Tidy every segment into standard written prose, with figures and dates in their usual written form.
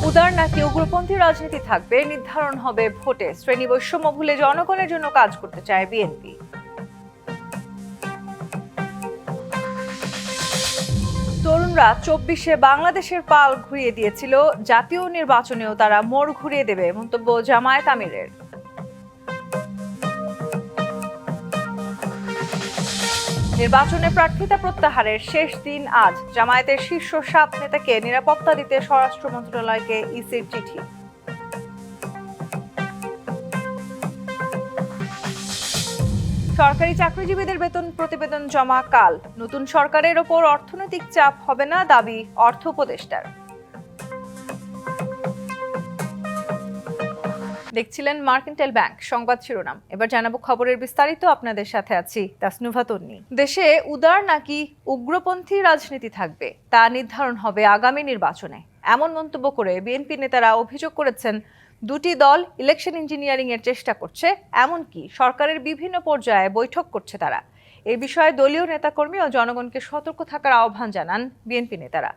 উদার নাকি উগ্রপন্থী রাজনীতি থাকবে নির্ধারণ হবে ভোটে। শ্রেণী বৈষম্য ভুলে জনগণের জন্য কাজ করতে চায় বিএনপি। তরুণরা ২৪-এ বাংলাদেশের পাল ঘুরিয়ে দিয়েছিল, জাতীয় নির্বাচনেও তারা মোড় ঘুরিয়ে দেবে, মন্তব্য জামায়াত আমিরের। নির্বাচনে প্রার্থিতা প্রত্যাহারের শেষ দিন আজ। জামায়াতের শীর্ষ ৭ নেতাকে নিরাপত্তা দিতে স্বরাষ্ট্র মন্ত্রণালয়কে ইসির চিঠি। সরকারি চাকরিজীবীদের বেতন প্রতিবেদন জমা কাল। নতুন সরকারের ওপর অর্থনৈতিক চাপ হবে না, দাবি অর্থ উপদেষ্টার। দেখছিলেন মার্কেন্টাইল ব্যাংক সংবাদ শিরোনাম। এবার জানাবো খবরের বিস্তারিত। আপনাদের সাথে আছি তাসনুভা তন্নি। দেশে উদার নাকি উগ্রপন্থী রাজনীতি থাকবে তা নির্ধারণ হবে আগামী নির্বাচনে, এমন মন্তব্য করে বিএনপি নেতারা অভিযোগ করেছেন দুটি দল ইলেকশন ইঞ্জিনিয়ারিং এর চেষ্টা করছে, এমনকি সরকারের বিভিন্ন পর্যায়ে বৈঠক করছে তারা। এই বিষয়ে দলীয় নেতাকর্মী ও জনগণকে সতর্ক থাকার আহ্বান জানান বিএনপি নেতারা।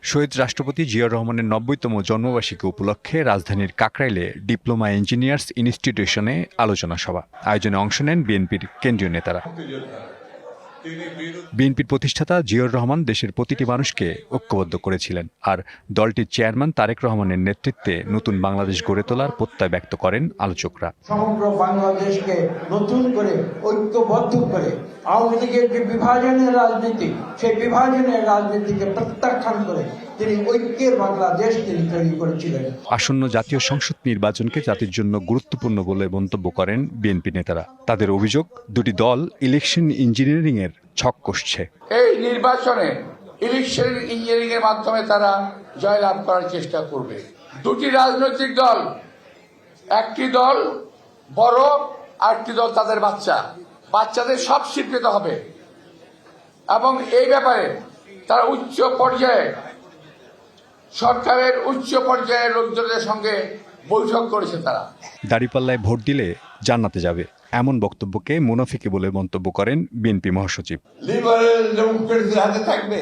শহীদ রাষ্ট্রপতি জিয়াউর রহমানের ৯০তম জন্মবার্ষিকী উপলক্ষে রাজধানীর কাকরাইলে ডিপ্লোমা ইঞ্জিনিয়ার্স ইনস্টিটিউশনে আলোচনা সভা আয়োজনে অংশ নেন বিএনপির কেন্দ্রীয় নেতারা। বিএনপির প্রতিষ্ঠাতা জিয়াউর রহমান দেশের প্রতিটি মানুষকে ঐক্যবদ্ধ করেছিলেন, আর দলটির চেয়ারম্যান তারেক রহমানের নেতৃত্বে নতুন বাংলাদেশ গড়ে তোলার প্রত্যয় ব্যক্ত করেন আলোচকরা। সমগ্র বাংলাদেশকে নতুন করে ঐক্যবদ্ধ করে আওয়ামী লীগের যে বিভাজনের রাজনীতি, সেই বিভাজনের রাজনীতিকে প্রত্যাখ্যান করে তিনি ঐক্যের বাংলাদেশ তিনি তৈরি করেছিলেন। আসন্ন জাতীয় সংসদ নির্বাচনকে জাতির জন্য গুরুত্বপূর্ণ বলে মন্তব্য করেন বিএনপি নেতারা। তাদের অভিযোগ, দুটি দল ইলেকশন ইঞ্জিনিয়ারিং এর ছক কষছে। এই নির্বাচনে ইলেকশন ইঞ্জিনিয়ারিং এর মাধ্যমে তারা জয়লাভ করার চেষ্টা করবে। দুটি রাজনৈতিক দল, একটি দল বড়, আরেকটি দল তাদের বাচ্চাদের সব স্বীকৃত হবে, এবং এই ব্যাপারে তারা উচ্চ পর্যায়ে সরকারের উচ্চ পর্যায়ের লোকজনের সঙ্গে বৈঠক করেছে। তারা দাঁড়িপাল্লায় ভোট দিলে জান্নাতে যাবে, এমন বক্তব্যকে মুনাফিকি বলে মন্তব্য করেন বিএনপি মহাসচিব। লিবারেল ডেমোক্রেসির হাতে থাকবে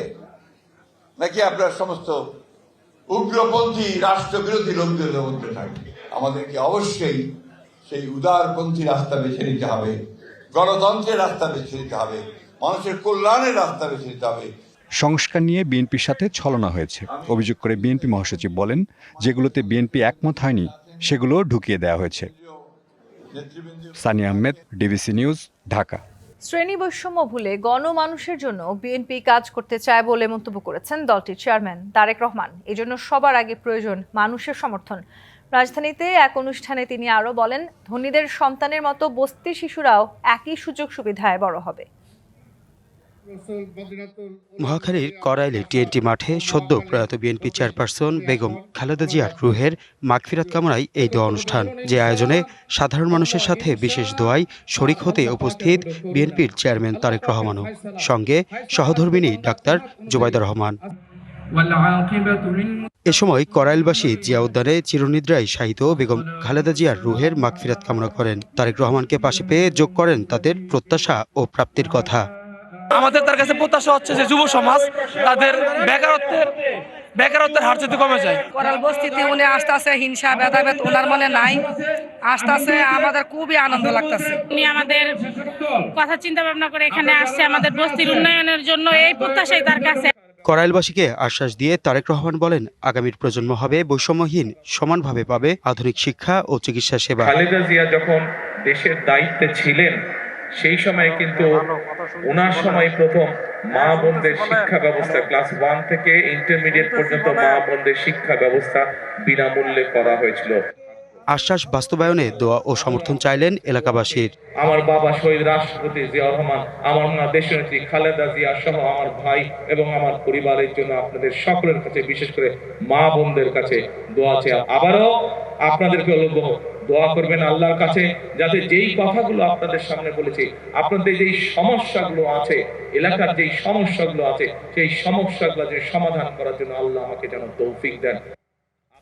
নাকি আপনার সমস্ত উগ্রপন্থী রাষ্ট্রবিরোধী লোকদের মধ্যে থাকবে? আমাদেরকে অবশ্যই সেই উদারপন্থী রাস্তা বেছে নিতে হবে, গণতন্ত্রের রাস্তা বেছে নিতে হবে, মানুষের কল্যাণের রাস্তা বেছে নিতে হবে। সংস্কার নিয়ে বিএনপির সাথে ছলনা হয়েছে অভিযোগ করে বিএনপি মহাসচিব বলেন, যেগুলোতে বিএনপি একমত হয়নি সেগুলো ঢুকিয়ে দেওয়া হয়েছে। Sania Ahmed, DBC news, Dhaka. শ্রেণী বৈষম্য ভুলে গণমানুষের জন্য বিএনপি কাজ করতে চায় বলে মন্তব্য করেছেন দলটির চেয়ারম্যান তারেক রহমান। এজন্য সবার আগে প্রয়োজন মানুষের সমর্থন। রাজধানীতে এক অনুষ্ঠানে তিনি আরও বলেন, ধনীদের সন্তানের মতো বস্তির শিশুরাও একই সুযোগ সুবিধায় বড় হবে। মহাখালীর করাইলে টিএনটি মাঠে সদ্য প্রয়াত বিএনপি চেয়ারপারসন বেগম খালেদা জিয়ার রুহের মাগফিরাত কামনায় এই দোয়া অনুষ্ঠান, যে আয়োজনে সাধারণ মানুষের সাথে বিশেষ দোয়ায় শরিক হতে উপস্থিত বিএনপির চেয়ারম্যান তারেক রহমানও, সঙ্গে সহধর্মিণী ডাক্তার জুবাইদা রহমান। এ সময় করাইলবাসী জিয়া উদ্যানে চিরনিদ্রায় শায়িত বেগম খালেদা জিয়ার রুহের মাগফিরাত কামনা করেন। তারেক রহমানকে পাশে পেয়ে যোগ করেন তাদের প্রত্যাশা ও প্রাপ্তির কথা। আমাদের তার কাছে প্রত্যাশা হচ্ছে যে যুব সমাজ তাদের বেকারত্বের হার যাতে কমে যায়। করাল বস্তিতে উনি আসতেছে, হিংসা ভেদাভেদ ওনার মনে নাই, আসতেছে, আমাদের খুবই আনন্দ লাগতেছে। উনি আমাদের কথা চিন্তা ভাবনা করে এখানে আসছে আমাদের বস্তির উন্নয়নের জন্য, এই প্রত্যাশাই তার কাছে। করাইলবাসীকে আশ্বাস দিয়ে তারেক রহমান বলেন, আগামীর প্রজন্ম হবে বৈষম্যহীন, সমানভাবে পাবে আধুনিক শিক্ষা ও চিকিৎসা সেবা। খালেদা জিয়া যখন দেশের দায়িত্বে ছিলেন সেই সময় কিন্তু ওনার সময় প্রথম মা বোনদের শিক্ষা ব্যবস্থা ক্লাস 1 থেকে ইন্টারমিডিয়েট পর্যন্ত মা বোনদের শিক্ষা ব্যবস্থা বিনামূল্যে করা হয়েছিল। আশ্বাস বাস্তবায়নে দোয়া ও সমর্থন চাইলেন এলাকাবাসীর। আমার বাবা শহীদ রাষ্ট্রপতি জিয়াউর রহমান, আমার মা দেশনেত্রী খালেদা জিয়া সহ আমার ভাই এবং আমার পরিবারের জন্য আপনাদের সকলের কাছে, বিশেষ করে মা বোনদের কাছে দোয়া চাই। আবারও আপনাদেরকে দোয়া করবেন আল্লাহর কাছে, যাতে যেই কথাগুলো আপনাদের সামনে বলেছি, আপনাদের যেই সমস্যাগুলো আছে, এলাকার যেই সমস্যাগুলো আছে, সেই সমস্যাগুলো যে সমাধান করার জন্য আল্লাহ আমাকে যেন তৌফিক দেন।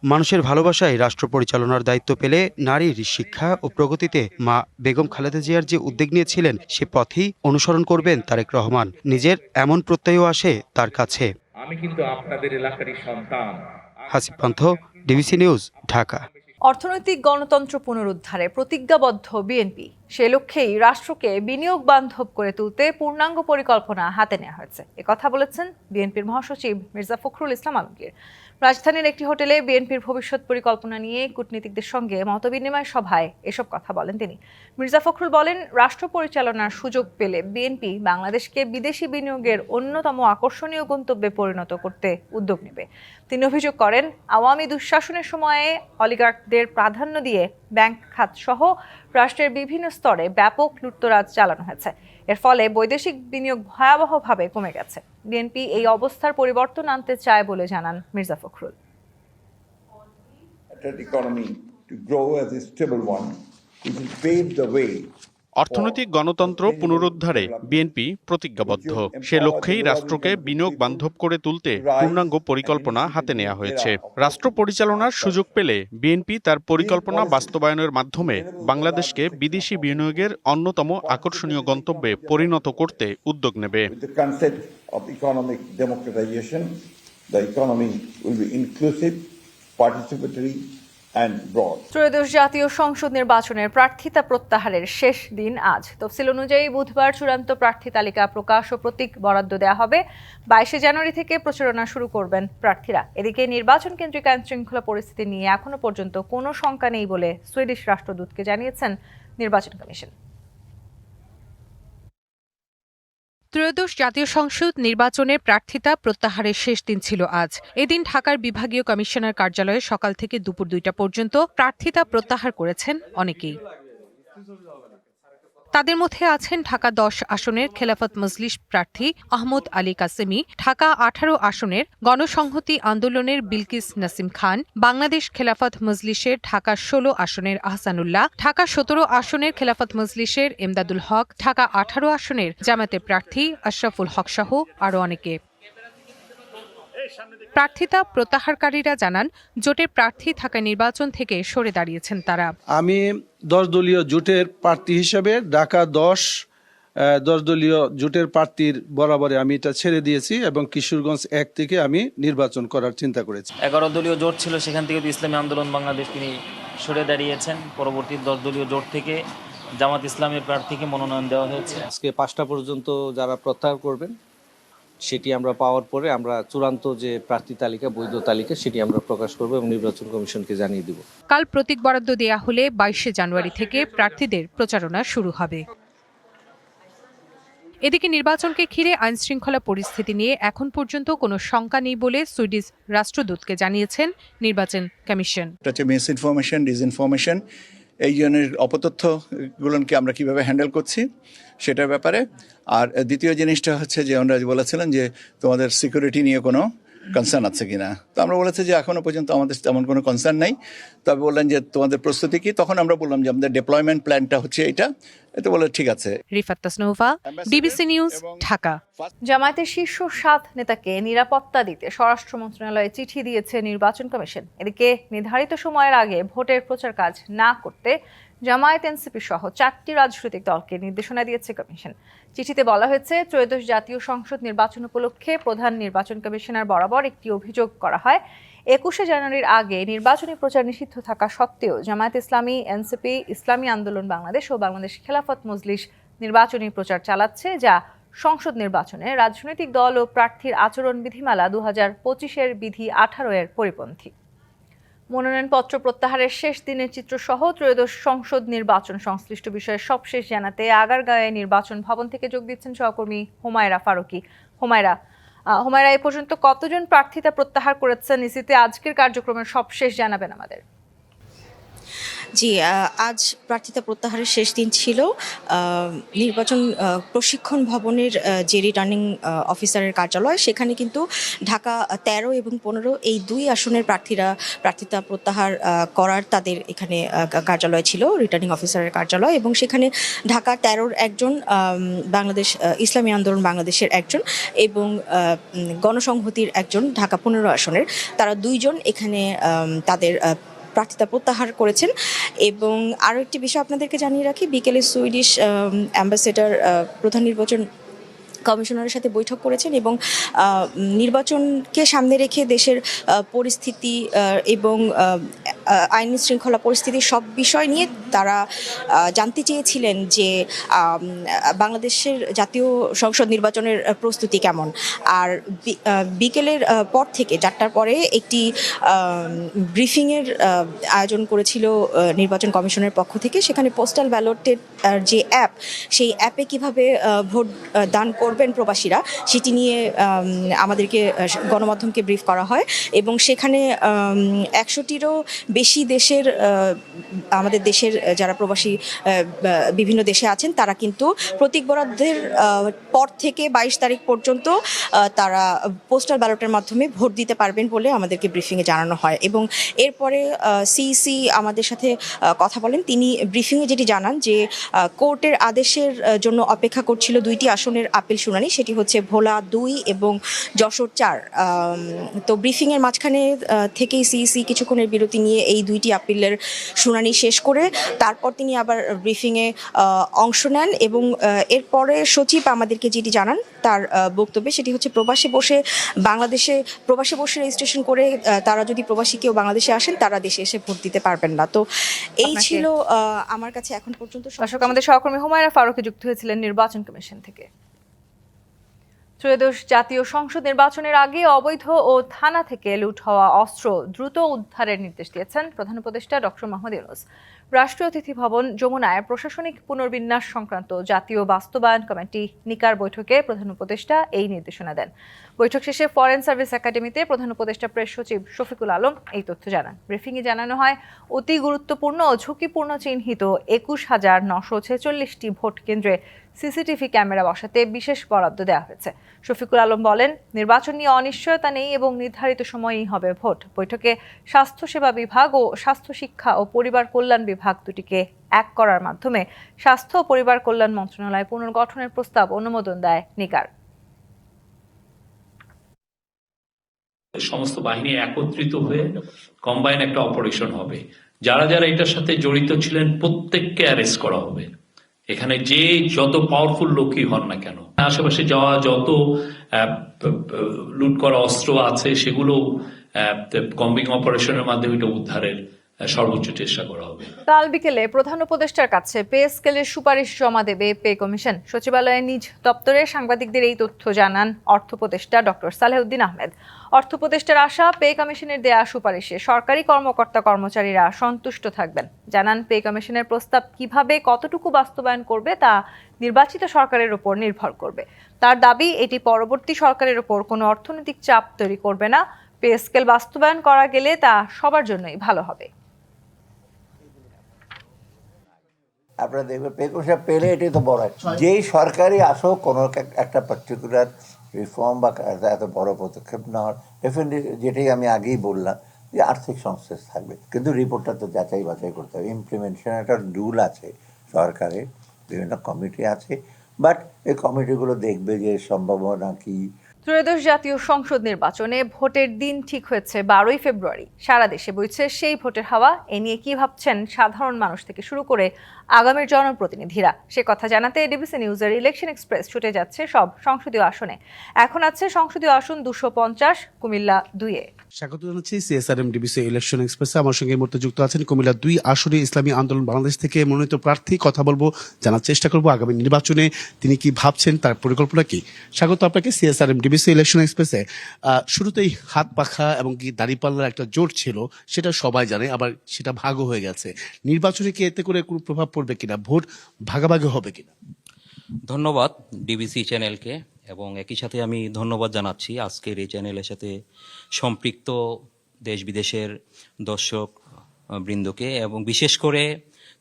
মানুষের ভালোবাসায় রাষ্ট্র পরিচালনার দায়িত্ব পেলে নারীর শিক্ষা ও প্রগতিতে মা বেগম খালেদা জিয়ার যে উদ্যোগ নিয়েছিলেন সে পথেই অনুসরণ করবেন তারেক রহমান। নিজের এমন প্রত্যয়ও আসে তার কাছে। আমি কিন্তু আপনাদের এলাকারই সন্তান। হাসিব পান্থ, ডিবিসি নিউজ, ঢাকা। অর্থনৈতিক গণতন্ত্র পুনরুদ্ধারে প্রতিজ্ঞাবদ্ধ বিএনপি। সে লক্ষ্যেই রাষ্ট্রকে বিনিয়োগ বান্ধব করে তুলতে পূর্ণাঙ্গ পরিকল্পনা হাতে নেওয়া হয়েছে। একথা বলেছেন বিএনপির মহাসচিব মির্জা ফখরুল ইসলাম আলমগীর। রাজধানীর একটি হোটেলে বিএনপির ভবিষ্যৎ পরিকল্পনা নিয়ে কূটনীতিকদের সঙ্গে মতবিনিময় সভায় এসব কথা বলেন তিনি। মির্জা ফখরুল বলেন, রাষ্ট্র পরিচালনার সুযোগ পেলে বিএনপি বাংলাদেশকে বিদেশি বিনিয়োগের অন্যতম আকর্ষণীয় গন্তব্যে পরিণত করতে উদ্যোগ নেবে। তিনি অভিযোগ করেন, আওয়ামী দুঃশাসনের সময়ে অলিগার্কদের প্রাধান্য দিয়ে ব্যাংক খাত সহ রাষ্ট্রের বিভিন্ন স্তরে ব্যাপক লুটতরাজ চালানো হয়েছে। এর ফলে বৈদেশিক বিনিয়োগ ভয়াবহভাবে কমে গেছে। বিএনপি এই অবস্থার পরিবর্তন আনতে চায় বলে জানান মির্জা ফখরুল। অর্থনৈতিক গণতন্ত্র পুনরুদ্ধারে বিএনপি প্রতিজ্ঞাবদ্ধ। সে লক্ষ্যেই রাষ্ট্রকে বিনিয়োগ বান্ধব করে তুলতে পূর্ণাঙ্গ পরিকল্পনা হাতে নেওয়া হয়েছে। রাষ্ট্র পরিচালনার সুযোগ পেলে বিএনপি তার পরিকল্পনা বাস্তবায়নের মাধ্যমে বাংলাদেশকে বিদেশি বিনিয়োগের অন্যতম আকর্ষণীয় গন্তব্যে পরিণত করতে উদ্যোগ নেবে। ত্রয়োদশ জাতীয় সংসদ নির্বাচনের প্রার্থিতা প্রত্যাহারের শেষ দিন আজ। তফসিল অনুযায়ী বুধবার চূড়ান্ত প্রার্থী তালিকা প্রকাশ ও প্রতীক বরাদ্দ দেওয়া হবে। 22 জানুয়ারি থেকে প্রচারণা শুরু করবেন প্রার্থীরা। এদিকে নির্বাচন কেন্দ্রিক আইনশৃঙ্খলা পরিস্থিতি নিয়ে এখনো পর্যন্ত কোনো শঙ্কা নেই বলে সুইডিশ রাষ্ট্রদূতকে জানিয়েছেন নির্বাচন কমিশন। ত্রয়োদশ জাতীয় সংসদ নির্বাচনের প্রার্থিতা প্রত্যাহারের শেষ দিন ছিল আজ। এদিন ঢাকার বিভাগীয় কমিশনার কার্যালয়ে সকাল থেকে দুপুর 2টা পর্যন্ত প্রার্থিতা প্রত্যাহার করেছেন অনেকেই। তাদের মধ্যে আছেন ঢাকা 10 আসনের খেলাফত মজলিস প্রার্থী আহমদ আলী কাসেমি, ঢাকা 18 আসনের গণসংহতি আন্দোলনের বিলকিস নাসিম খান, বাংলাদেশ খেলাফত মজলিসের ঢাকা 16 আসনের আহসানুল্লাহ, ঢাকা 17 আসনের খেলাফত মজলিসের এমদাদুল হক, ঢাকা 18 আসনের জামায়াতের প্রার্থী আশরাফুল হক সহ আরও অনেকে। প্রার্থিতা প্রত্যাহারকারীরা জানান, জোটের প্রার্থী থাকা নির্বাচন থেকে সরে দাঁড়িয়েছেন তারা। আমি 10 দলীয় জোটের প্রার্থী হিসেবে ঢাকা 10 দলীয় জোটের প্রার্থীর বরাবরে আমি এটা ছেড়ে দিয়েছি এবং কিশোরগঞ্জ 1 থেকে আমি নির্বাচন করার চিন্তা করেছি। 11 দলীয় জোট ছিল, সেখান থেকে ইসলামী আন্দোলন বাংলাদেশ তিনি সরে দাঁড়িয়েছেন। পরবর্তী 10 দলীয় জোট থেকে জামাত ইসলামের প্রার্থীকে মনোনয়ন দেওয়া হয়েছে। আজকে 5টা পর্যন্ত যারা প্রত্যাহার করবেন সেটি আমরা পাওয়ার পরে আমরা চূড়ান্ত যে প্রার্থী তালিকা, বৈধ তালিকা, সেটি আমরা প্রকাশ করব এবং নির্বাচন কমিশনকে জানিয়ে দেব। কাল প্রতীক বরাদ্দ দেয়া হলে 22 জানুয়ারি থেকে প্রার্থীদের প্রচারণা শুরু হবে। এদিকে নির্বাচনকে ঘিরে আইনশৃঙ্খলা পরিস্থিতি নিয়ে এখন পর্যন্ত কোনো শঙ্কা নেই বলে সুইডিশ রাষ্ট্রদূতকে জানিয়েছেন নির্বাচন কমিশন। এটা হচ্ছে মিস ইনফরমেশন, ডিসইনফরমেশন, এই জনের অপতথ্যগুলোকে আমরা কিভাবে হ্যান্ডেল করছি সেটার ব্যাপারে। আর দ্বিতীয় জিনিসটা হচ্ছে যে ওনারা বলেছিলেন যে তোমাদের সিকিউরিটি নিয়ে কোনো কনসার্ন আছে কিনা। তো আমরা বলেছি যে এখনো পর্যন্ত আমাদের তেমন কোনো কনসার্ন নাই। তবে বললেন যে তোমাদের প্রস্তুতি কি, তখন আমরা বললাম যে আমাদের ডিপ্লয়মেন্ট প্ল্যানটা হচ্ছে এইটা। এতে বলে ঠিক আছে। Rifat Tasnuva, DBC news, Dhaka. জামায়াতের শীর্ষ 7 নেতাকে নিরাপত্তা দিতে স্বরাষ্ট্র মন্ত্রণালয়ে চিঠি দিয়েছে নির্বাচন কমিশন। এদিকে নির্ধারিত সময়ের আগে ভোটের প্রচার কাজ না করতে জামায়াত, এনসিপি সহ 4টি রাজনৈতিক দলকে নির্দেশনা দিয়েছে কমিশন। চিঠিতে বলা হয়েছে, ত্রয়োদশ জাতীয় সংসদ নির্বাচন উপলক্ষে প্রধান নির্বাচন কমিশনার বরাবর একটি অভিযোগ করা হয়। 21 জানুয়ারির আগে নির্বাচনী প্রচার নিষিদ্ধ থাকা সত্ত্বেও জামায়াত ইসলামী, এনসিপি, ইসলামী আন্দোলন বাংলাদেশ ও বাংলাদেশ খেলাফত মজলিস নির্বাচনী প্রচার চালাচ্ছে, যা সংসদ নির্বাচনে রাজনৈতিক দল ও প্রার্থীর আচরণ বিধিমালা 2025-এর বিধি 18-এর পরিপন্থী। মনোনয়নপত্র প্রত্যাহারের শেষ দিনের চিত্রসহ ত্রয়োদশ সংসদ নির্বাচন সংশ্লিষ্ট বিষয়ে সবশেষ জানাতে আগারগাঁওয়ে নির্বাচন ভবন থেকে যোগ দিচ্ছেন সহকর্মী হুমায়রা ফারুকি। হুমায়রা, এ পর্যন্ত কতজন প্রার্থিতা প্রত্যাহার করেছেন? ইসিতে আজকের কার্যক্রমের সবশেষ জানাবেন আমাদের। জি, আজ প্রার্থিতা প্রত্যাহারের শেষ দিন ছিল। নির্বাচন প্রশিক্ষণ ভবনের যে রিটার্নিং অফিসারের কার্যালয়, সেখানে কিন্তু ঢাকা 13 এবং 15 এই 2 আসনের প্রার্থীরা প্রার্থিতা প্রত্যাহার করার তাদের এখানে কার্যালয় ছিল, রিটার্নিং অফিসারের কার্যালয়। এবং সেখানে ঢাকা 13-র একজন, বাংলাদেশ ইসলামী আন্দোলন বাংলাদেশের একজন এবং গণসংহতির একজন, ঢাকা 15 আসনের, তারা 2 জন এখানে তাদের প্রার্থিতা প্রত্যাহার করেছেন। এবং আরও একটি বিষয় আপনাদেরকে জানিয়ে রাখি, বিকেলে সুইডিশ অ্যাম্বাসেডর, প্রধান নির্বাচন কমিশনারের সাথে বৈঠক করেছেন এবং নির্বাচনকে সামনে রেখে দেশের পরিস্থিতি এবং আইন শৃঙ্খলা পরিস্থিতি সব বিষয় নিয়ে তারা জানতে চেয়েছিলেন যে বাংলাদেশের জাতীয় সংসদ নির্বাচনের প্রস্তুতি কেমন। আর বিকেলের পর থেকে 4টার পরে একটি ব্রিফিংয়ের আয়োজন করেছিল নির্বাচন কমিশনের পক্ষ থেকে। সেখানে পোস্টাল ব্যালটের যে অ্যাপ, সেই অ্যাপে কিভাবে ভোট দান করবেন প্রবাসীরা সেটি নিয়ে আমাদেরকে গণমাধ্যমকে ব্রিফ করা হয় এবং সেখানে 100টিরও বেশি দেশের আমাদের দেশের যারা প্রবাসী বিভিন্ন দেশে আছেন তারা কিন্তু প্রতীক বরাদ্দের পর থেকে 22 তারিখ পর্যন্ত তারা পোস্টাল ব্যালটের মাধ্যমে ভোট দিতে পারবেন বলে আমাদেরকে ব্রিফিংয়ে জানানো হয়। এবং এরপরে সিইসি আমাদের সাথে কথা বলেন। তিনি ব্রিফিংয়ে যেটি জানান যে কোর্টের আদেশের জন্য অপেক্ষা করছিল 2টি আসনের আপিল শুনানি, সেটি হচ্ছে ভোলা 2 এবং যশোর 4। তো ব্রিফিংয়ের মাঝখানে থেকেই সিইসি কিছুক্ষণের বিরতি নিয়ে এই 2টি আপিলের শুনানি শেষ করে তারপর তিনি আবার ব্রিফিংয়ে অংশ নেন এবং এরপরে সচিব আমাদেরকে যেটি জানান তার বক্তব্যে সেটি হচ্ছে প্রবাসী বসে রেজিস্ট্রেশন করে তারা যদি প্রবাসী কেউ বাংলাদেশে আসেন তারা দেশে এসে ভোট দিতে পারবেন না। তো এই ছিল আমার কাছে এখন পর্যন্ত। দর্শক, আমাদের সহকর্মী হুমায়রা ফারুকী যুক্ত হয়েছিলেন নির্বাচন কমিশন থেকে। ত্রয়োদশ জাতীয় সংসদ নির্বাচনের আগে অবৈধ ও থানা থেকে লুট হওয়া অস্ত্র দ্রুত উদ্ধারের নির্দেশ দিয়েছেন প্রধান উপদেষ্টা ডক্টর মোহাম্মদ ইউনূস। রাষ্ট্রীয় অতিথি ভবন যমুনায় প্রশাসনিক পুনর্বিন্যাস সংক্রান্ত জাতীয় বাস্তবায়ন কমিটি নিকার বৈঠকে প্রধান উপদেষ্টা এই নির্দেশনা দেন। বৈঠক শেষে ফরেন সার্ভিস একাডেমিতে প্রধান উপদেষ্টা প্রেস সচিব শফিকুল আলম এই তথ্য জানান। ব্রিফিংয়ে জানানো হয়, অতি গুরুত্বপূর্ণ ও ঝুঁকিপূর্ণ চিহ্নিত 21,946টি ভোট কেন্দ্রে সিসিটিভি ক্যামেরা বসাতে বিশেষ বরাদ্দ দেওয়া হয়েছে। শফিকুল আলম বলেন, নির্বাচন নিয়ে অনিশ্চয়তা নেই এবং নির্ধারিত সময়েই হবে ভোট। বৈঠকে স্বাস্থ্যসেবা বিভাগ ও স্বাস্থ্য শিক্ষা ও পরিবার কল্যাণ বিভাগ দুটিকে এক করার মাধ্যমে স্বাস্থ্য ও পরিবার কল্যাণ মন্ত্রণালয় পুনর্গঠনের প্রস্তাব অনুমোদন দেয় নিকার। সমস্ত বাহিনী একত্রিত হয়ে কম্বাইন একটা অপারেশন হবে। যারা যারা এটার সাথে জড়িত ছিলেন প্রত্যেককে অ্যারেস্ট করা হবে। এখানে যে যত পাওয়ারফুল লোকই হন না কেন, আশেপাশে যাওয়া যত লুট করা অস্ত্র আছে সেগুলো কম্বিং অপারেশনের মাধ্যমে এটা উদ্ধারের সর্বোচ্চ চেষ্টা করা হবে। কাল বিকেলে প্রধান উপদেষ্টার কাছে পে স্কেলের সুপারিশ জমা দেবে পে কমিশন। সচিবালয়ে নিজ দপ্তরে সাংবাদিকদের এই তথ্য জানান অর্থ উপদেষ্টা ডক্টর সালেহউদ্দিন আহমেদ। অর্থ উপদেষ্টার আশা, পে কমিশনের দেয়া সুপারিশে সরকারি কর্মকর্তা কর্মচারীরা সন্তুষ্ট থাকবেন। জানান, পে কমিশনের প্রস্তাব কিভাবে কতটুকু বাস্তবায়ন করবে তা নির্বাচিত সরকারের উপর নির্ভর করবে। তার দাবি, এটি পরবর্তী সরকারের উপর কোনো অর্থনৈতিক চাপ তৈরি করবে না। পে স্কেল বাস্তবায়ন করা গেলে তা সবার জন্যই ভালো হবে। আপনারা দেখবেন পে কমিশন পেলে এটাই তো বড়। যেই সরকারি আসুক কোনো একটা পার্টিকুলার রিফর্ম বা এত বড় পদক্ষেপ নেওয়ার ডেফিনেটলি, যেটাই আমি আগেই বললাম যে আর্থিক সংশ্লেষ থাকবে, কিন্তু রিপোর্টটা তো যাচাই বাছাই করতে হবে। ইমপ্লিমেন্টেশন একটা রুল আছে, সরকারের বিভিন্ন কমিটি আছে, বাট এই কমিটিগুলো দেখবে যে সম্ভাবনা কি। ত্রয়োদশ জাতীয় সংসদ নির্বাচনে ভোটের দিন ঠিক হয়েছে 12ই ফেব্রুয়ারি। সারা দেশে বইছে সেই ভোটের হাওয়া। এ নিয়ে কি ভাবছেন সাধারণ মানুষ থেকে শুরু করে আগামীর জনপ্রতিনিধিরা, সে কথা জানাতে ডিবিসি নিউজের ইলেকশন এক্সপ্রেস ছুটে যাচ্ছে সব সংসদীয় আসনে। এখন আছে সংসদীয় আসন 250, কুমিল্লা 2-এ। স্বাগত জানাচ্ছি সিএসআরএম ডিবিসি ইলেকশন এক্সপ্রেসে। আমার সঙ্গে এই মুহূর্তে যুক্ত আছেন কুমিল্লা 2 আসনে ইসলামী আন্দোলন বাংলাদেশ থেকে মনোনীত প্রার্থী। কথা বলবো, জানার চেষ্টা করবো আগামী নির্বাচনে তিনি কি ভাবছেন, তার পরিকল্পনা কি। স্বাগত আপনাকে সিএসআরএম ডিবিসি ইলেকশন এক্সপ্রেসে। শুরুতেই হাত পাখা এবং কি দাঁড়িপাল্লার একটা জোট ছিল, সেটা সবাই জানে, আবার সেটা ভাগও হয়ে গেছে। নির্বাচনে কি এতে করে কোনো প্রভাব পড়বে কিনা, ভোট ভাগাভাগি হবে কিনা? ধন্যবাদ ডিবিসি চ্যানেলকে, এবং একই সাথে আমি ধন্যবাদ জানাচ্ছি আজকের এই চ্যানেলের সাথে সম্পৃক্ত দেশ বিদেশের দর্শক বৃন্দকে, এবং বিশেষ করে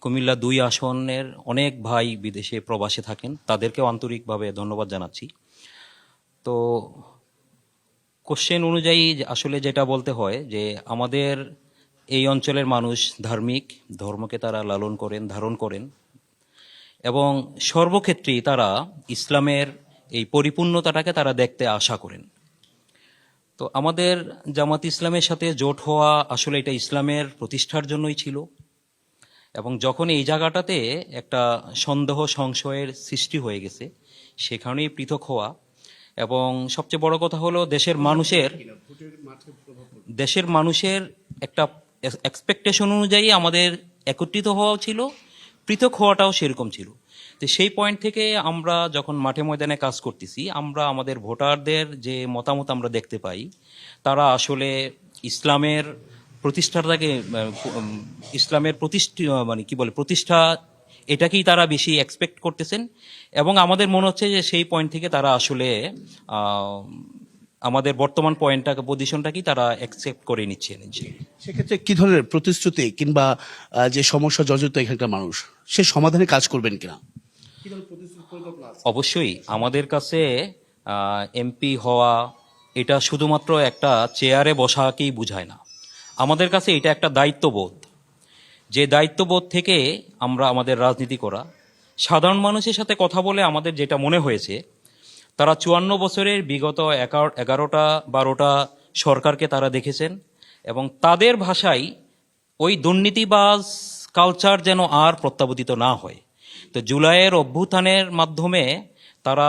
কুমিল্লা 2 আসনের অনেক ভাই বিদেশে প্রবাসে থাকেন, তাদেরকেও আন্তরিকভাবে ধন্যবাদ জানাচ্ছি। তো কোশ্চেন অনুযায়ী আসলে যেটা বলতে হয় যে আমাদের এই অঞ্চলের মানুষ ধার্মিক, ধর্মকে তারা লালন করেন, ধারণ করেন, এবং সর্বক্ষেত্রেই তারা ইসলামের এই পরিপূর্ণতাটাকে তারা দেখতে আশা করেন। তো আমাদের জামাত ইসলামের সাথে জোট হওয়া আসলে এটা ইসলামের প্রতিষ্ঠার জন্যই ছিল, এবং যখন এই জায়গাটাতে একটা সন্দেহ সংশয়ের সৃষ্টি হয়ে গেছে, সেখানেই পৃথক হওয়া, এবং সবচেয়ে বড় কথা হলো দেশের মানুষের একটা এক্সপেকটেশন অনুযায়ী আমাদের একত্রিত হওয়া ছিল, পৃথক হওয়াটাও সেরকম ছিল। তো সেই পয়েন্ট থেকে আমরা যখন মাঠে ময়দানে কাজ করতেছি, আমরা আমাদের ভোটারদের যে মতামত আমরা দেখতে পাই, তারা আসলে ইসলামের প্রতিষ্ঠাটাকে প্রতিষ্ঠা এটাকেই তারা বেশি এক্সপেক্ট করতেছেন, এবং আমাদের মনে হচ্ছে যে সেই পয়েন্ট থেকে তারা আসলে আমাদের বর্তমান পজিশনটাকেই তারা অ্যাকসেপ্ট করে নিচ্ছেন। সেক্ষেত্রে কি ধরনের প্রতিশ্রুতি কিংবা যে সমস্যা জর্জরিত এখানকার মানুষ, সে সমাধানে কাজ করবেন কিনা? অবশ্যই আমাদের কাছে এমপি হওয়া এটা শুধুমাত্র একটা চেয়ারে বসাকেই বোঝায় না, আমাদের কাছে এটা একটা দায়িত্ববোধ। যে দায়িত্ববোধ থেকে আমরা আমাদের রাজনীতি করা, সাধারণ মানুষের সাথে কথা বলে আমাদের যেটা মনে হয়েছে, তারা 54 বছরের বিগত 11-12টা সরকারকে তারা দেখেছেন, এবং তাদের ভাষায় ওই দুর্নীতিবাজ কালচার যেন আর প্রত্যাবর্তিত না হয়। তো জুলাইয়ের অভ্যুত্থানের মাধ্যমে তারা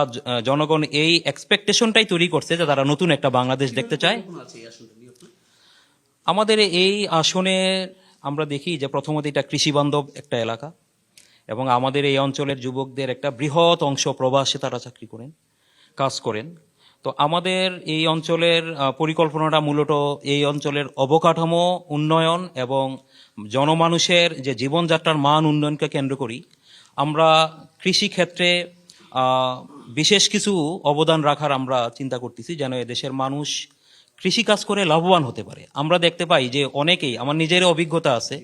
জনগণ এই এক্সপেকটেশনটাই তৈরি করছে যে তারা নতুন একটা বাংলাদেশ দেখতে চায়। আমাদের এই আসনে আমরা দেখি যে প্রথমত এটা কৃষি বান্ধব একটা এলাকা, এবং আমাদের এই অঞ্চলের যুবকদের একটা বৃহৎ অংশ প্রবাসে তারা চাকরি করেন, কাজ করেন। তো আমাদের এই অঞ্চলের পরিকল্পনাটা মূলত এই অঞ্চলের অবকাঠামো উন্নয়ন এবং জনমানুষের যে জীবনযাত্রার মান উন্নয়নকে কেন্দ্র করি। আমরা কৃষি ক্ষেত্রে বিশেষ কিছু অবদান রাখার আমরা চিন্তা করতেছি, যেন এদেশের মানুষ কৃষিকাজ করে লাভবান হতে পারে। আমরা দেখতে পাই যে অনেকেই, আমার নিজের অভিজ্ঞতা আছে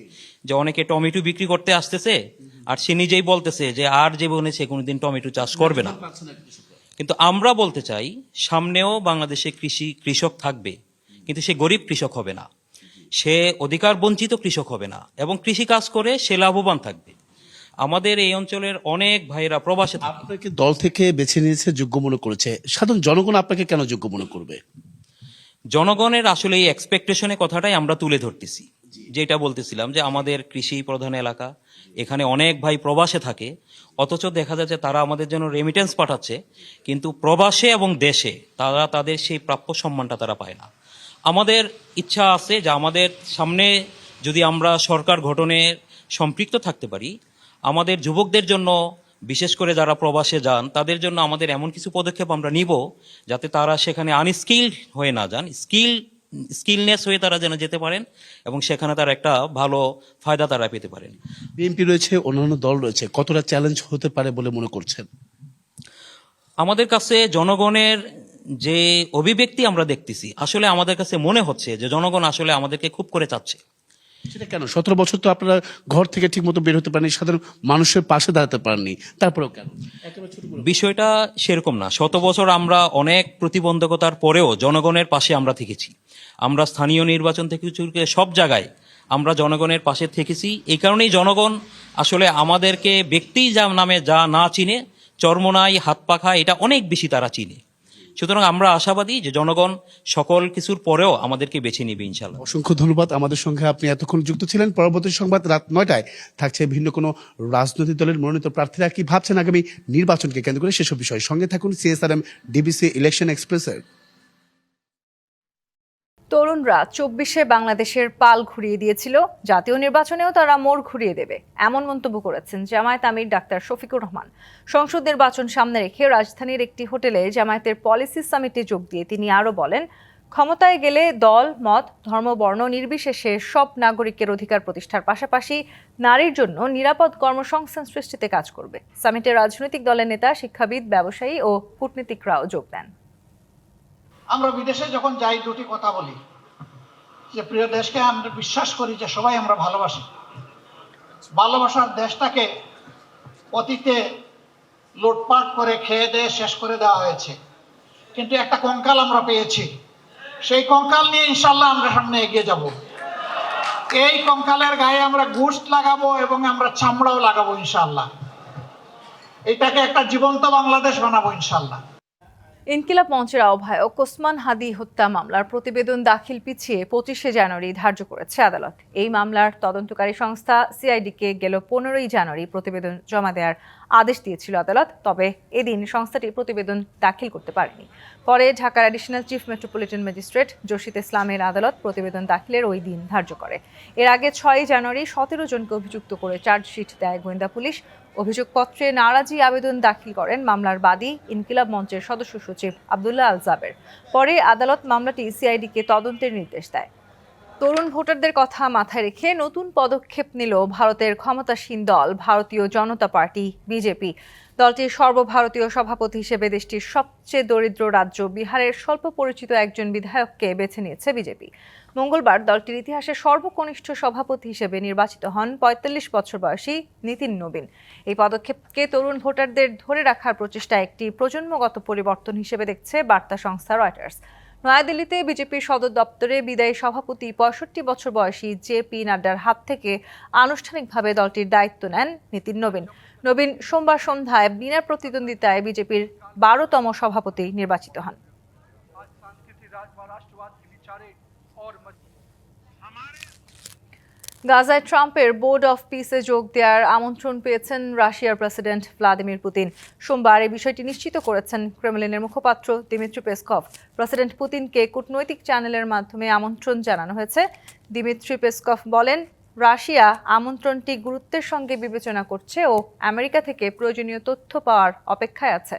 যে অনেকে টমেটো বিক্রি করতে আসতেছে, আর সে নিজেই বলতেছে যে আর জীবনে সে কোনোদিন টমেটো চাষ করবে না। কিন্তু আমরা বলতে চাই, সামনেও বাংলাদেশে কৃষক থাকবে, কিন্তু সে গরিব কৃষক হবে না, সে অধিকার বঞ্চিত কৃষক হবে না, এবং কৃষি কাজ করে সে লাভবান থাকবে। আমাদের এই অঞ্চলের অনেক ভাইরা প্রবাসে থাকে। আপনাকে দল থেকে বেছে নিয়েছে, যোগ্য মনে করেছে, সাধারণ জনগণ আপনাকে কেন যোগ্য মনে করবে? জনগণের আসলে এই এক্সপেকটেশনের কথাটাই আমরা তুলে ধরতেছি, যেটা বলতেছিলাম যে আমাদের কৃষি প্রধান এলাকা, এখানে অনেক ভাই প্রবাসে থাকে, অথচ দেখা যাচ্ছে তারা আমাদের জন্য রেমিটেন্স পাঠাচ্ছে, কিন্তু প্রবাসে এবং দেশে তারা তাদের সেই প্রাপ্য সম্মানটা তারা পায় না। আমাদের ইচ্ছা আছে যে আমাদের সামনে যদি আমরা সরকার গঠনে সম্পৃক্ত থাকতে পারি, আমাদের যুবকদের জন্য, বিশেষ করে যারা প্রবাসে যান, তাদের জন্য আমাদের এমন কিছু পদক্ষেপ আমরা নিব যাতে তারা সেখানে আনস্কিলড হয়ে না যান, স্কিলনেস হয়ে তারা যেন যেতে পারেন, এবং সেখানে তারা একটা ভালো ফায়দা তারা পেতে পারেন। বিএনপি রয়েছে, অন্যান্য দল রয়েছে, কতটা চ্যালেঞ্জ হতে পারে বলে মনে করছেন? আমাদের কাছে জনগণের যে অভিব্যক্তি আমরা দেখতেছি, আসলে আমাদের কাছে মনে হচ্ছে যে জনগণ আসলে আমাদেরকে খুব করে চাচ্ছে। সেটা কেন? 17 বছর তো আপনারা ঘর থেকে ঠিক মতো বের হতে পারেননি, সাধারণ মানুষের পাশে দাঁড়াতে পারেননি, তারপরেও কেন? বিষয়টা সেরকম না। 100 বছর আমরা অনেক প্রতিবন্ধকতার পরেও জনগণের পাশে আমরা থেকেছি। আমরা স্থানীয় নির্বাচন থেকে সব জায়গায় আমরা জনগণের পাশে থেকেছি। এই কারণেই জনগণ আসলে আমাদেরকে ব্যক্তি নামে যা না চিনে, চরমোনাই, হাত পাখা, এটা অনেক বেশি তারা চিনে। সুতরাং আমরা আশাবাদী যে জনগণ সকল কিছুর পরেও আমাদেরকে বেছে নিবে ইনশাআল্লাহ। অসংখ্য ধন্যবাদ আমাদের সঙ্গে আপনি এতক্ষণ যুক্ত ছিলেন। পরবর্তী সংবাদ রাত 9টায় থাকছে ভিন্ন কোনো রাজনৈতিক দলের মনোনীত প্রার্থীরা কি ভাবছেন আগামী নির্বাচনকে কেন্দ্র করে, সেসব বিষয়ে সঙ্গে থাকুন CSRM ডিবিসি ইলেকশন এক্সপ্রেসের। তরুণরা 24-এ বাংলাদেশের পাল ঘুরিয়ে দিয়েছিল, জাতীয় নির্বাচনেও তারা মোড় ঘুরিয়ে দেবে, এমন মন্তব্য করেছেন জামায়াত আমির ডাক্তার শফিকুর রহমান। সংসদ নির্বাচন সামনে রেখে রাজধানীর একটি হোটেলে জামায়াতের পলিসি সামিটে যোগ দিয়ে তিনি আরও বলেন, ক্ষমতায় গেলে দল, মত, ধর্ম, বর্ণ নির্বিশেষে সব নাগরিকের অধিকার প্রতিষ্ঠার পাশাপাশি নারীর জন্য নিরাপদ কর্মসংস্থান সৃষ্টিতে কাজ করবে। সামিটে রাজনৈতিক দলের নেতা, শিক্ষাবিদ, ব্যবসায়ী ও কূটনীতিকরাও যোগ দেন। আমরা বিদেশে যখন যাই দুটি কথা বলি, যে প্রিয় দেশকে আমরা বিশ্বাস করি যে সবাই আমরা ভালোবাসি। ভালোবাসার দেশটাকে অতীতে লুটপাট করে খেয়ে দিয়ে শেষ করে দেওয়া হয়েছে, কিন্তু একটা কঙ্কাল আমরা পেয়েছি। সেই কঙ্কাল নিয়ে ইনশাল্লাহ আমরা সামনে এগিয়ে যাব। এই কঙ্কালের গায়ে আমরা গোশত লাগাবো এবং আমরা চামড়াও লাগাবো ইনশাল্লাহ। এটাকে একটা জীবন্ত বাংলাদেশ বানাবো ইনশাল্লাহ। ইনকিলাব মঞ্চের আহ্বায়ক ওসমান হাদি হত্যা মামলার প্রতিবেদন দাখিল পিছিয়ে 25শে জানুয়ারি ধার্য করেছে আদালত। এই মামলার তদন্তকারী সংস্থা সিআইডিকে গেল 15ই জানুয়ারি প্রতিবেদন জমা দেওয়ার আদেশ দিয়েছিল আদালত, তবে এদিন সংস্থাটি প্রতিবেদন দাখিল করতে পারেনি। পরে ঢাকার অ্যাডিশনাল চিফ মেট্রোপলিটন ম্যাজিস্ট্রেট জসিত ইসলামের আদালত প্রতিবেদন দাখিলের ওই দিন ধার্য করে। এর আগে 6 জানুয়ারি 17 জনকে অভিযুক্ত করে চার্জশিট দেয় গোয়েন্দা পুলিশ। অভিযোগপত্রে নারাজি আবেদন দাখিল করেন মামলার বাদী ইনকিলাব মঞ্চের সদস্য সচিব আব্দুল্লাহ আল জাবের। পরে আদালত মামলাটি সিআইডিকে তদন্তের নির্দেশ দেয়। তরুণ ভোটারদের কথা মাথায় রেখে নতুন পদক্ষেপ নিল ভারতের ক্ষমতাসীন দল ভারতীয় জনতা পার্টি বিজেপি। দলটির সর্বভারতীয় সভাপতি হিসেবে দেশটির সবচেয়ে দরিদ্র রাজ্য বিহারের স্বল্প পরিচিত একজন বিধায়ককে বেছে নিয়েছে বিজেপি। মঙ্গলবার দলটির ইতিহাসে সর্বকনিষ্ঠ সভাপতি হিসেবে নির্বাচিত হন ৪৫ বছর বয়সী নীতিন নবীন। এই পদক্ষেপকে তরুণ ভোটারদের ধরে রাখার প্রচেষ্টা একটি প্রজন্মগত পরিবর্তন হিসেবে দেখছে বার্তা সংস্থা রয়টার্স। নয়াদিল্লিতে বিজেপির সদর দপ্তরে বিদায়ী সভাপতি ৬৫ বছর বয়সী জে.পি. নাড্ডার হাত থেকে আনুষ্ঠানিকভাবে দলটির দায়িত্ব নেন নীতিন নবীন। নবীন সোমবার সন্ধ্যায় বিনা প্রতিদ্বন্দ্বিতায় বিজেপির ১২তম সভাপতি নির্বাচিত হন। গাজায় ট্রাম্পের বোর্ড অফ পিসে যোগ দেওয়ার আমন্ত্রণ পেয়েছেন রাশিয়ার প্রেসিডেন্ট ভ্লাদিমির পুতিন। সোমবার এই বিষয়টি নিশ্চিত করেছেন ক্রেমলিনের মুখপাত্র দিমিত্রি পেসকভ। প্রেসিডেন্ট পুতিনকে কূটনৈতিক চ্যানেলের মাধ্যমে আমন্ত্রণ জানানো হয়েছে। দিমিত্রি পেসকভ বলেন, রাশিয়া আমন্ত্রণটি গুরুত্বের সঙ্গে বিবেচনা করছে ও আমেরিকা থেকে প্রয়োজনীয় তথ্য পাওয়ার অপেক্ষায় আছে।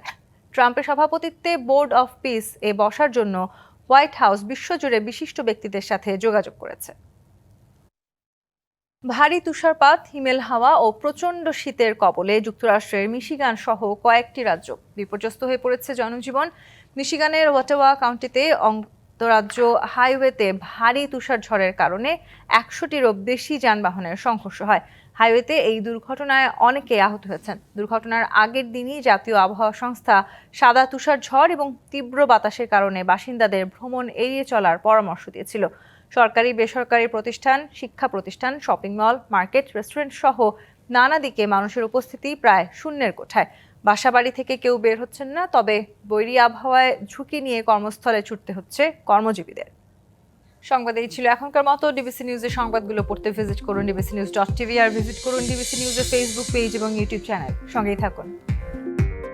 ট্রাম্পের সভাপতিত্বে বোর্ড অফ পিস এ বসার জন্য হোয়াইট হাউস বিশ্বজুড়ে বিশিষ্ট ব্যক্তিদের সাথে যোগাযোগ করেছে। ভারী তুষারপাত, হিমেল হাওয়া ও প্রচণ্ড শীতের কবলে যুক্তরাষ্ট্রের মিশিগান সহ কয়েকটি রাজ্য বিপর্যস্ত হয়ে পড়েছে জনজীবন। মিশিগানের ওয়াটাওয়া কাউন্টিতে আন্তঃরাজ্য হাইওয়েতে ভারী তুষারঝড়ের কারণে ১০০টিরও বেশি যানবাহনের সংঘর্ষ হয়। হাইওয়েতে এই দুর্ঘটনায় অনেকে আহত হয়েছেন। দুর্ঘটনার আগের দিনই জাতীয় আবহাওয়া সংস্থা সাদা তুষারঝড় এবং তীব্র বাতাসের কারণে বাসিন্দাদের ভ্রমণ এড়িয়ে চলার পরামর্শ দিয়েছিল। সরকারি বেসরকারি প্রতিষ্ঠান, শিক্ষা প্রতিষ্ঠান, শপিং মল, মার্কেট, রেস্টুরেন্ট সহ নানা দিকে মানুষের উপস্থিতি প্রায় শূন্যের কোঠায়। বাসাবাড়ি থেকে কেউ বের হচ্ছেন না, তবে বৈরী আবহাওয়ায় ঝুঁকি নিয়ে কর্মস্থলে ছুটতে হচ্ছে কর্মজীবীদের। সংবাদ এই ছিল এখনকার মতো। ডিবিসি নিউজের সংবাদগুলো পড়তে ভিজিট করুন dbcnews.tv আর ভিজিট করুন ডিবিসি নিউজের ফেসবুক পেজ এবং ইউটিউব চ্যানেল। সঙ্গেই থাকুন।